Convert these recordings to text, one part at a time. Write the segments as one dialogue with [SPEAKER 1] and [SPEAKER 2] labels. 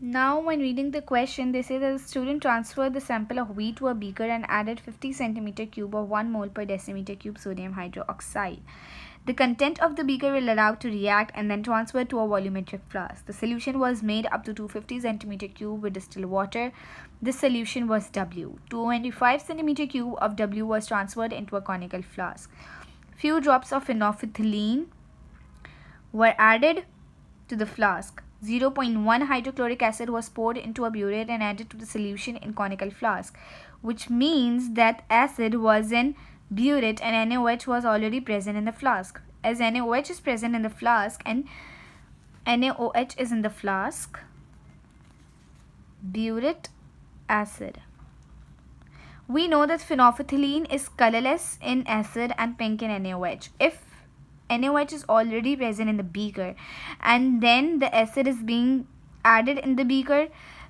[SPEAKER 1] Now, when reading the question, they say that the student transferred the sample of wheat to a beaker and added 50 centimeter cube or 1 mole per decimeter cube sodium hydroxide. The content of the beaker will allow to react and then transfer to a volumetric flask. The solution was made up to 250 centimeter cube with distilled water. This solution was W. 25 centimeter cube of W was transferred into a conical flask. Few drops of phenolphthalein were added to the flask. 0.1 hydrochloric acid was poured into a burette and added to the solution in conical flask, which means that acid was in burette and NaOH was already present in the flask. As NaOH is present in the flask and NaOH is in the flask, burette acid. We know that phenolphthalein is colorless in acid and pink in NaOH. If NaOH is already present in the beaker and then the acid is being added in the beaker,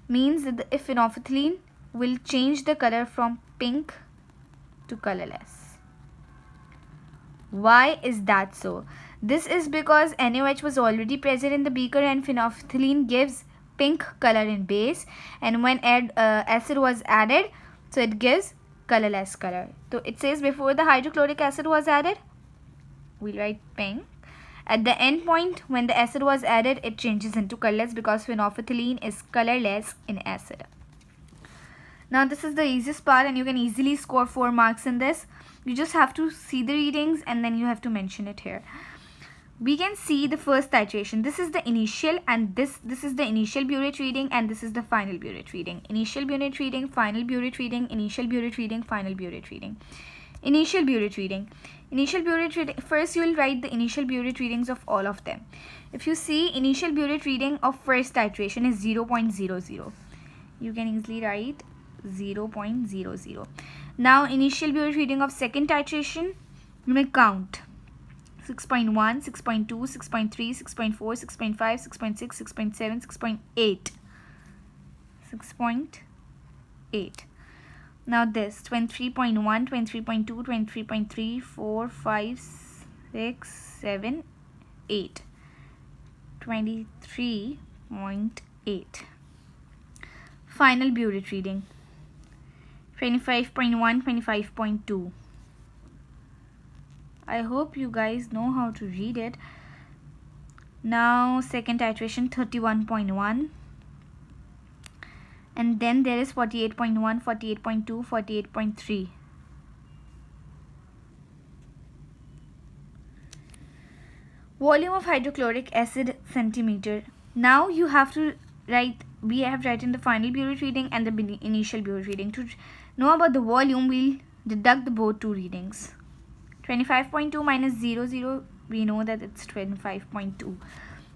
[SPEAKER 1] means that the phenolphthalein will change the color from pink to colorless. Why is that so? This is because NaOH was already present in the beaker and phenolphthalein gives pink color in base, and when acid was added, so it gives colorless color. So it says before the hydrochloric acid was added, we'll write pink. At the end point, when the acid was added, it changes into colorless because phenolphthalein is colorless in acid. Now this is the easiest part and you can easily score 4 marks in this. You just have to see the readings and then you have to mention it here. We can see the first titration. This is the initial and this is the initial burette reading and this is the final burette reading. Initial burette reading, final burette reading, initial burette reading, final burette reading. Initial burette reading. Initial burette reading. First you will write the initial burette readings of all of them. If you see, initial burette reading of first titration is 0.00. You can easily write 0.00. Now initial burette reading of second titration, you may count 6.1, 6.2, 6.3, 6.4, 6.5, 6.6, 6.7, 6.8. 6.8. Now this 23.1, 23.2, 23.3, 4, 5, 6, 7, 8. 23.8. Final burette reading 25.1, 25.2. I hope you guys know how to read it. Now second titration 31.1. And then there is 48.1, 48.2, 48.3. Volume of hydrochloric acid centimeter. Now you have to write, we have written the final burette reading and the initial burette reading. To know about the volume, we'll deduct the both two readings. 25.2 minus 00, we know that it's 25.2.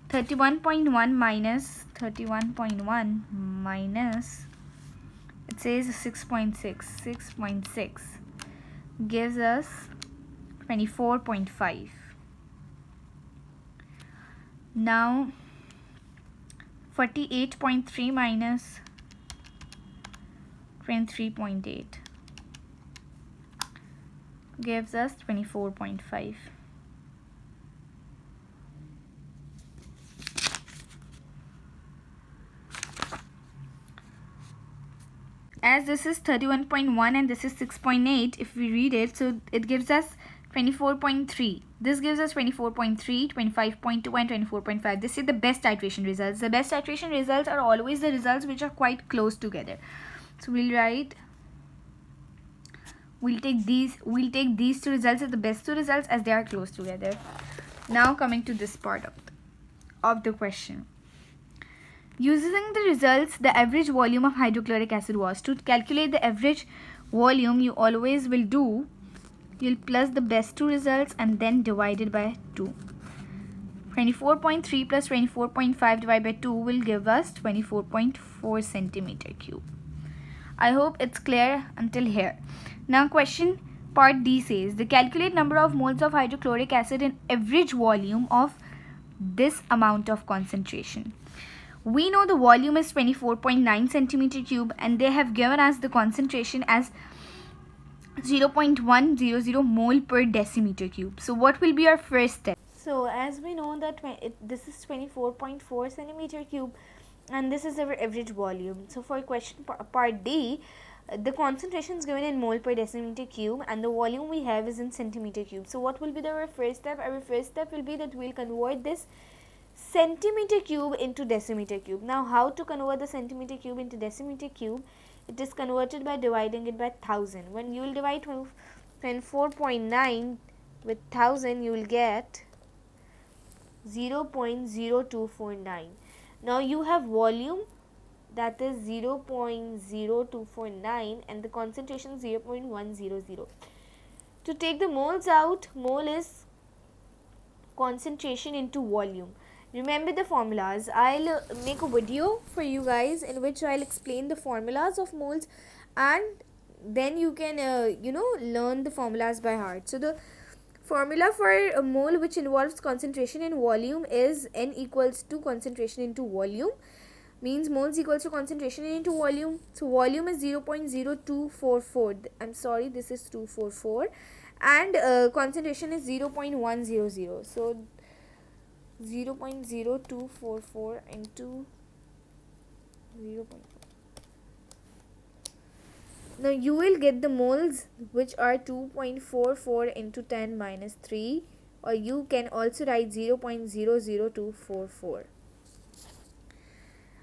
[SPEAKER 1] 31.1 minus 31.1 minus, it says 6.6. 6.6 gives us 24.5. Now 48.3 minus 23.8 gives us 24.5. As this is 31.1 and this is 6.8, if we read it, so it gives us 24.3. This gives us 24.3, 25.2 and 24.5. This is the best titration results. The best titration results are always the results which are quite close together. So we'll write, we'll take these two results as the best two results as they are close together. Now coming to this part of the question. Using the results, the average volume of hydrochloric acid was. To calculate the average volume, you always will do, you'll plus the best two results and then divide it by 2. 24.3 plus 24.5 divided by 2 will give us 24.4 centimeter cube. I hope it's clear until here. Now question part D says, the calculate number of moles of hydrochloric acid in average volume of this amount of concentration. We know the volume is 24.9 centimeter cube and they have given us the concentration as 0.100 mole per decimeter cube. So what will be our first step? So as we know that this is 24.4 centimeter cube and this is our average volume. So for question part D, the concentration is given in mole per decimeter cube and the volume we have is in centimeter cube. So what will be our first step? Our first step will be that we will convert this centimeter cube into decimeter cube. Now how to convert the centimeter cube into decimeter cube? It is converted by dividing it by 1000. When you will divide 24.9 with 1000, you will get 0.0249. Now you have volume, that is 0.0249, and the concentration 0.100. To take the moles out, mole is concentration into volume. Remember the formulas. I'll make a video for you guys in which I'll explain the formulas of moles, and then you can learn the formulas by heart. So the formula for a mole which involves concentration in volume is N equals to concentration into volume, means moles equals to concentration into volume. So volume is 0.0244. I'm sorry, this is 244, and concentration is 0.100. So 0.0244 into 0. Now you will get the moles which are 2.44 into 10 minus 3, or you can also write 0.00244.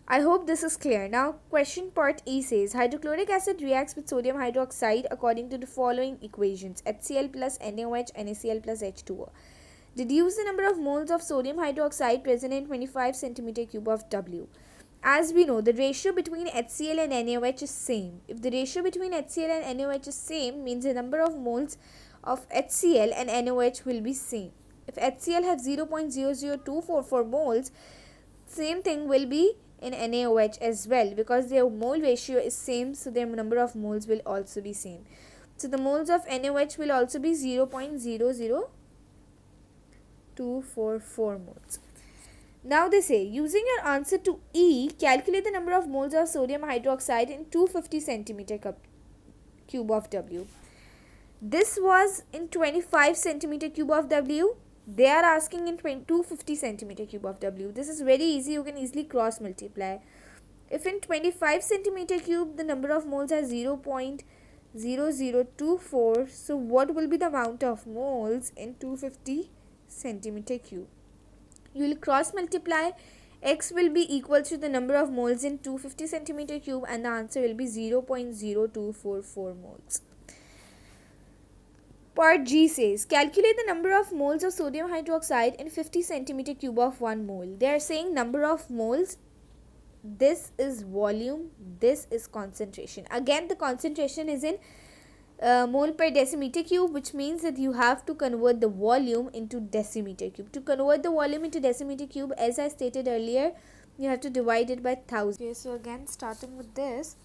[SPEAKER 1] I hope this is clear. Now question part E says hydrochloric acid reacts with sodium hydroxide according to the following equations: HCl plus NaOH, NaCl plus H2O. Deduce the number of moles of sodium hydroxide present in 25 cm cube of W. As we know, the ratio between HCl and NaOH is same. If the ratio between HCl and NaOH is same, means the number of moles of HCl and NaOH will be same. If HCl has 0.00244 moles, same thing will be in NaOH as well, because their mole ratio is same, so their number of moles will also be same. So the moles of NaOH will also be 0.00244 moles. Now they say, using your answer to E, calculate the number of moles of sodium hydroxide in 250 cm cube of W. This was in 25 cm cube of W. They are asking in 250 cm cube of W. This is very easy. You can easily cross multiply. If in 25 cm cube the number of moles are 0.0024, so what will be the amount of moles in 250 cm cube? You will cross multiply. X will be equal to the number of moles in 250 cm cube, and the answer will be 0.0244 moles. Part G says calculate the number of moles of sodium hydroxide in 50 cm cube of 1 mole. They are saying number of moles. This is volume, this is concentration. Again, the concentration is in mole per decimeter cube, which means that you have to convert the volume into decimeter cube. To convert the volume into decimeter cube, as I stated earlier, you have to divide it by 1000. Okay, so again starting with this.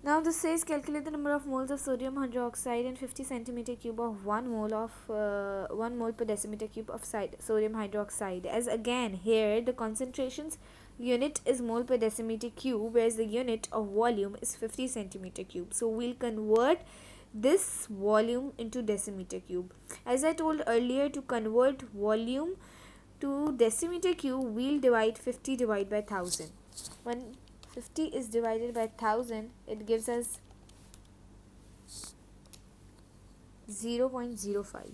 [SPEAKER 1] Now this says calculate the number of moles of sodium hydroxide in 50 cm cube of 1 mole per decimeter cube of sodium hydroxide. As again here the concentrations unit is mole per decimeter cube, whereas the unit of volume is 50 cm cube. So we'll convert this volume into decimeter cube. As I told earlier, to convert volume to decimeter cube, we'll divide 50 divided by 1000. When 50 is divided by 1000, it gives us 0.05.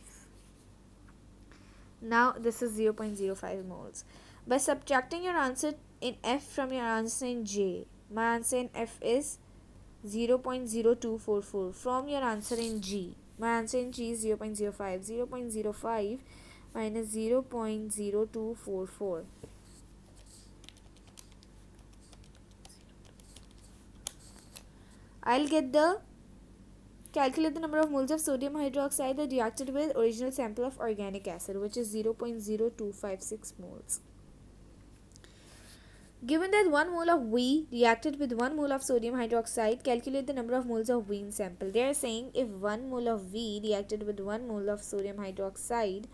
[SPEAKER 1] Now this is 0.05 moles. By subtracting your answer in F from your answer in J, my answer in F is 0.0244 from your answer in G. My answer in G is 0.05. 0.05 minus 0.0244. I'll get the calculate the number of moles of sodium hydroxide that reacted with original sample of organic acid, which is 0.0256 moles. Given that 1 mole of V reacted with 1 mole of sodium hydroxide, calculate the number of moles of V in sample. They are saying if 1 mole of V reacted with 1 mole of sodium hydroxide,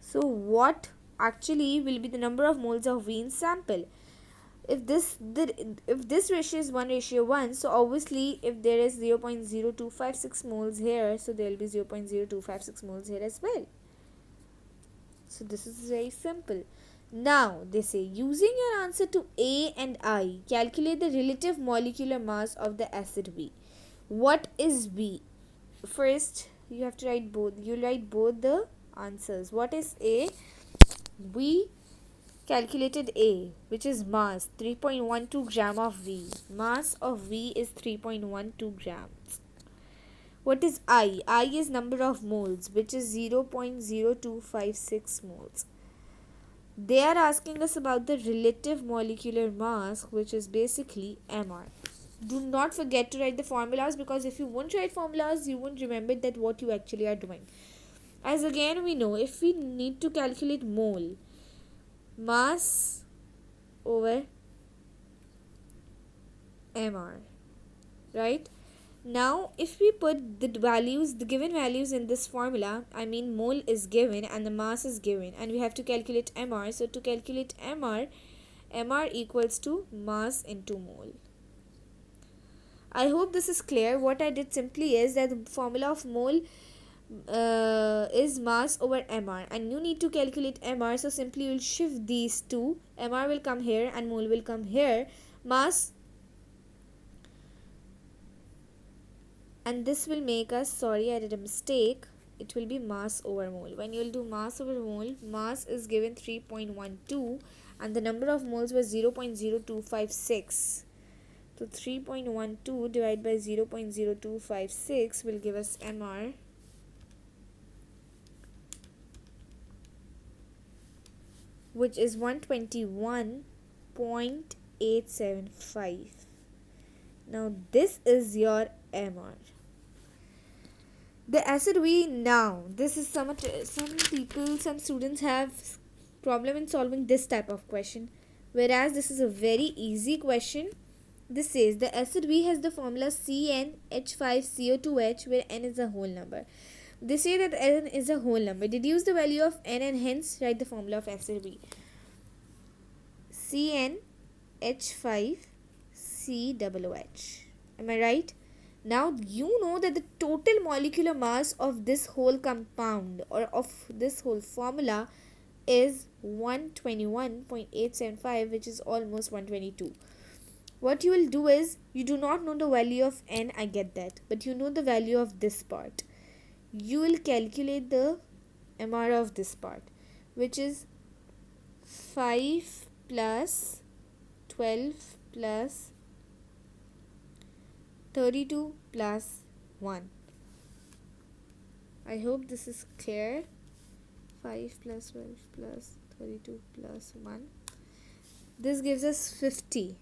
[SPEAKER 1] so what actually will be the number of moles of V in sample? If this ratio is 1:1, so obviously if there is 0.0256 moles here, so there will be 0.0256 moles here as well. So this is very simple. Now, they say, using your answer to A and I, calculate the relative molecular mass of the acid B. What is B? First, you have to write both. You write both the answers. What is A? We calculated A, which is mass, 3.12 gram of V. Mass of V is 3.12 grams. What is I? I is number of moles, which is 0.0256 moles. They are asking us about the relative molecular mass, which is basically MR. Do not forget to write the formulas, because if you won't write formulas, you won't remember that what you actually are doing. As again we know, if we need to calculate mole, mass over MR, right? Now, if we put the given values in this formula, I mean mole is given and the mass is given, and we have to calculate MR. So to calculate MR equals to mass into mole. I hope this is clear. What I did simply is that the formula of mole is mass over MR, and you need to calculate MR, so simply you will shift these two. MR will come here and mole will come here. Mass, and this will make us, sorry, I did a mistake, it will be mass over mole. When you will do mass over mole, mass is given 3.12 and the number of moles was 0.0256. So 3.12 divided by 0.0256 will give us MR, which is 121.875. Now this is your MR. The acid we now, this is some students have problem in solving this type of question, whereas this is a very easy question. This says the acid B has the formula CnH5CO2H, where N is a whole number. They say that N is a whole number. Deduce the value of N and hence write the formula of acid B. CnH5COOH. Am I right? Now you know that the total molecular mass of this whole compound or of this whole formula is 121.875, which is almost 122. What you will do is, you do not know the value of N, I get that, but you know the value of this part. You will calculate the MR of this part, which is 5 plus 12 plus 32 plus 1. I hope this is clear. 5 plus 12 plus 32 plus 1. This gives us 50.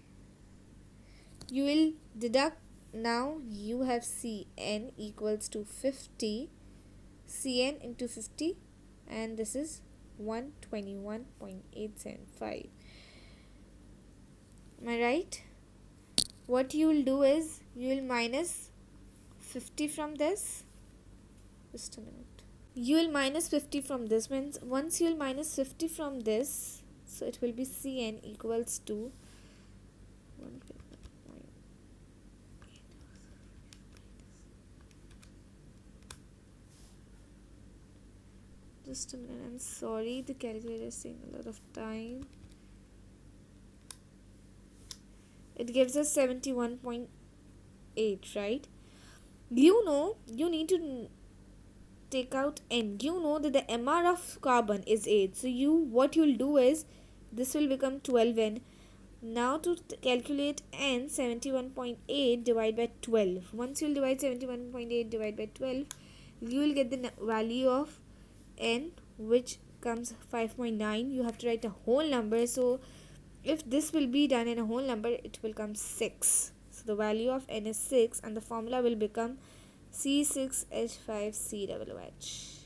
[SPEAKER 1] You will deduct, now you have Cn equals to 50. Cn into 50, and this is 121.875. Am I right? What you will do is, you will minus 50 from this. Just a minute. You will minus 50 from this. Means once you will minus 50 from this, so it will be Cn equals to 1. Just a minute, I'm sorry, the calculator is taking a lot of time. It gives us 71.8, right? You know, you need to take out N. You know that the MR of carbon is 8. So what you'll do is, this will become 12N. Now to calculate N, 71.8 divided by 12. Once you'll divide 71.8 divided by 12, you will get the value of N, which comes 5.9. You have to write a whole number, so if this will be done in a whole number, it will come 6. So the value of N is 6, and the formula will become C6H5COOH.